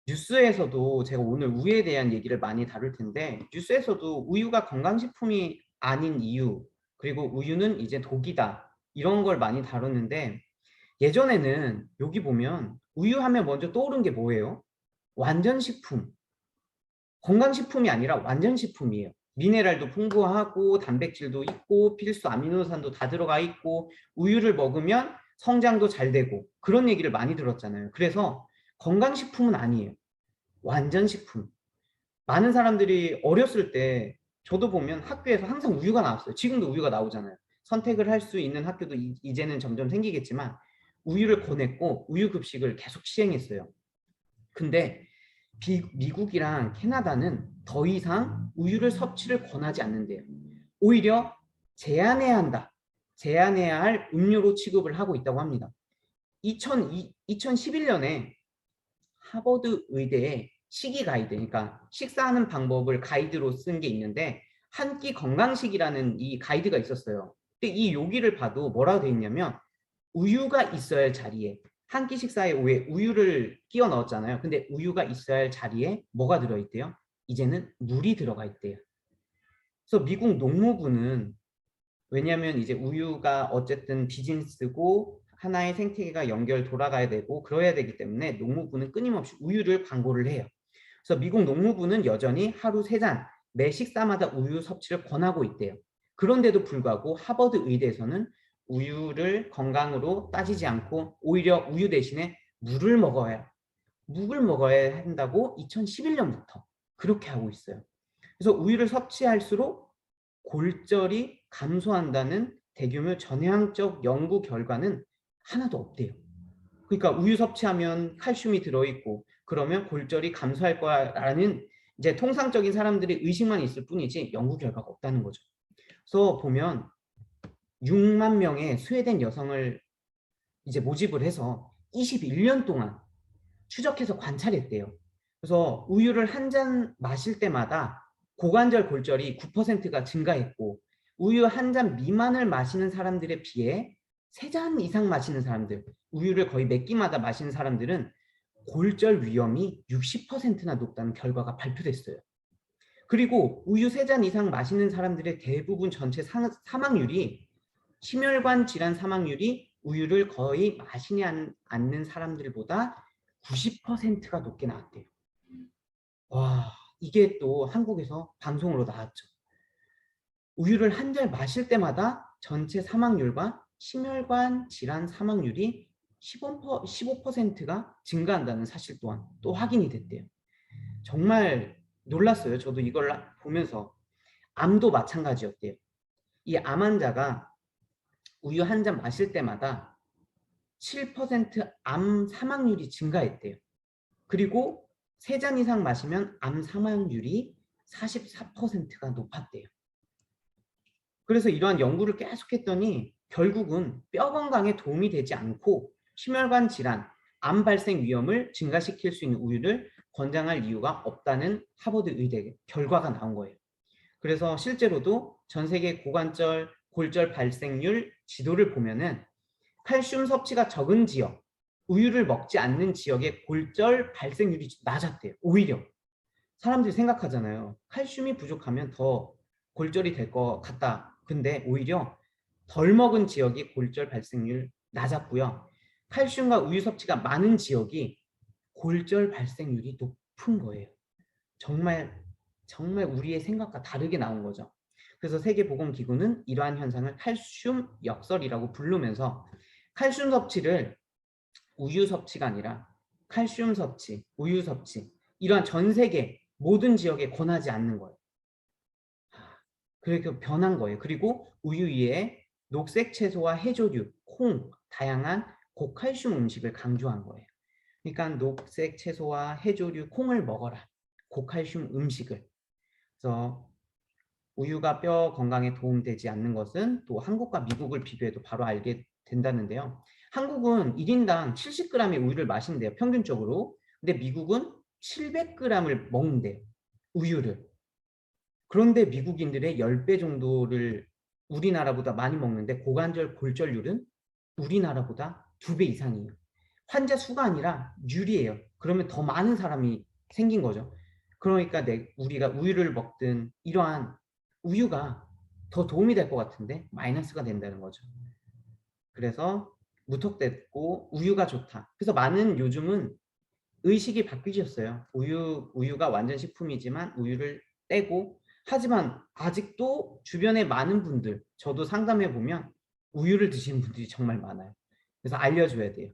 뉴스에서도 제가 오늘 우유에 대한 얘기를 많이 다룰 텐데 뉴스에서도 우유가 건강식품이 아닌 이유 그리고 우유는 이제 독이다 이런 걸 많이 다뤘는데 예전에는 여기 보면 우유 하면 먼저 떠오른 게 뭐예요? 완전식품. 건강식품이 아니라 완전식품이에요. 미네랄도 풍부하고 단백질도 있고 필수 아미노산도 다 들어가 있고 우유를 먹으면 성장도 잘 되고 그런 얘기를 많이 들었잖아요. 그래서 건강식품은 아니에요. 완전식품. 많은 사람들이 어렸을 때 저도 보면 학교에서 항상 우유가 나왔어요. 지금도 우유가 나오잖아요. 선택을 할 수 있는 학교도 이제는 점점 생기겠지만 우유를 권했고 우유 급식을 계속 시행했어요. 근데 미국이랑 캐나다는 더 이상 우유를 섭취를 권하지 않는데요. 오히려 제한해야 한다. 제한해야 할 음료로 취급을 하고 있다고 합니다. 2011년에 하버드 의대의 식이 가이드, 그러니까 식사하는 방법을 가이드로 쓴 게 있는데 한 끼 건강식이라는 이 가이드가 있었어요. 근데 이 요기를 봐도 뭐라고 돼 있냐면 우유가 있어야 할 자리에 한 끼 식사에 왜 우유를 끼워 넣었잖아요. 근데 우유가 있어야 할 자리에 뭐가 들어있대요? 이제는 물이 들어가 있대요. 그래서 미국 농무부는 왜냐하면 이제 우유가 어쨌든 비즈니스고 하나의 생태계가 연결 돌아가야 되고 그래야 되기 때문에 농무부는 끊임없이 우유를 광고를 해요. 그래서 미국 농무부는 여전히 하루 3잔 매 식사마다 우유 섭취를 권하고 있대요. 그런데도 불구하고 하버드 의대에서는 우유를 건강으로 따지지 않고 오히려 우유 대신에 물을 먹어야 한다고 2011년부터 그렇게 하고 있어요. 그래서 우유를 섭취할수록 골절이 감소한다는 대규모 전향적 연구 결과는 하나도 없대요. 그러니까 우유 섭취하면 칼슘이 들어있고 그러면 골절이 감소할 거라는 이제 통상적인 사람들의 의식만 있을 뿐이지 연구 결과가 없다는 거죠. 그래서 보면 6만 명의 스웨덴 여성을 이제 모집을 해서 21년 동안 추적해서 관찰했대요. 그래서 우유를 한 잔 마실 때마다 고관절 골절이 9%가 증가했고 우유 한 잔 미만을 마시는 사람들에 비해 3잔 이상 마시는 사람들, 우유를 거의 몇 끼마다 마시는 사람들은 골절 위험이 60%나 높다는 결과가 발표됐어요. 그리고 우유 3잔 이상 마시는 사람들의 대부분 전체 사망률이 심혈관 질환 사망률이 우유를 거의 마시지 않는 사람들보다 90%가 높게 나왔대요. 와, 이게 또 한국에서 방송으로 나왔죠. 우유를 한 잔 마실 때마다 전체 사망률과 심혈관 질환 사망률이 15%가 증가한다는 사실 또한 또 확인이 됐대요. 정말 놀랐어요. 저도 이걸 보면서. 암도 마찬가지였대요. 이 암 환자가 우유 한 잔 마실 때마다 7%암 사망률이 증가했대요. 그리고 3잔 이상 마시면 암 사망률이 44%가 높았대요. 그래서 이러한 연구를 계속했더니 결국은 뼈 건강에 도움이 되지 않고 심혈관 질환, 암 발생 위험을 증가시킬 수 있는 우유를 권장할 이유가 없다는 하버드 의대 결과가 나온 거예요. 그래서 실제로도 전 세계 고관절, 골절 발생률 지도를 보면은 칼슘 섭취가 적은 지역, 우유를 먹지 않는 지역의 골절 발생률이 낮았대요. 오히려 사람들이 생각하잖아요. 칼슘이 부족하면 더 골절이 될 것 같다. 근데 오히려 덜 먹은 지역이 골절 발생률 낮았고요. 칼슘과 우유 섭취가 많은 지역이 골절 발생률이 높은 거예요. 정말 정말 우리의 생각과 다르게 나온 거죠. 그래서 세계보건기구는 이러한 현상을 칼슘 역설이라고 부르면서 칼슘 섭취를 우유 섭취가 아니라 칼슘 섭취, 우유 섭취 이러한 전 세계 모든 지역에 권하지 않는 거예요. 그렇게 변한 거예요. 그리고 우유 위에 녹색 채소와 해조류, 콩, 다양한 고칼슘 음식을 강조한 거예요. 그러니까 녹색 채소와 해조류, 콩을 먹어라. 고칼슘 음식을. 그래서 우유가 뼈 건강에 도움되지 않는 것은 또 한국과 미국을 비교해도 바로 알게 된다는데요. 한국은 1인당 70g의 우유를 마신대요. 평균적으로. 근데 미국은 700g을 먹는데요. 우유를. 그런데 미국인들의 10배 정도를 우리나라보다 많이 먹는데 고관절 골절률은 우리나라보다 2배 이상이에요. 환자 수가 아니라 률이에요. 그러면 더 많은 사람이 생긴 거죠. 그러니까 우리가 우유를 먹든 이러한 우유가 더 도움이 될 것 같은데 마이너스가 된다는 거죠. 그래서 무턱대고 우유가 좋다. 그래서 많은 요즘은 의식이 바뀌셨어요. 우유가 완전 식품이지만 우유를 떼고, 하지만 아직도 주변에 많은 분들, 저도 상담해 보면 우유를 드시는 분들이 정말 많아요. 그래서 알려줘야 돼요.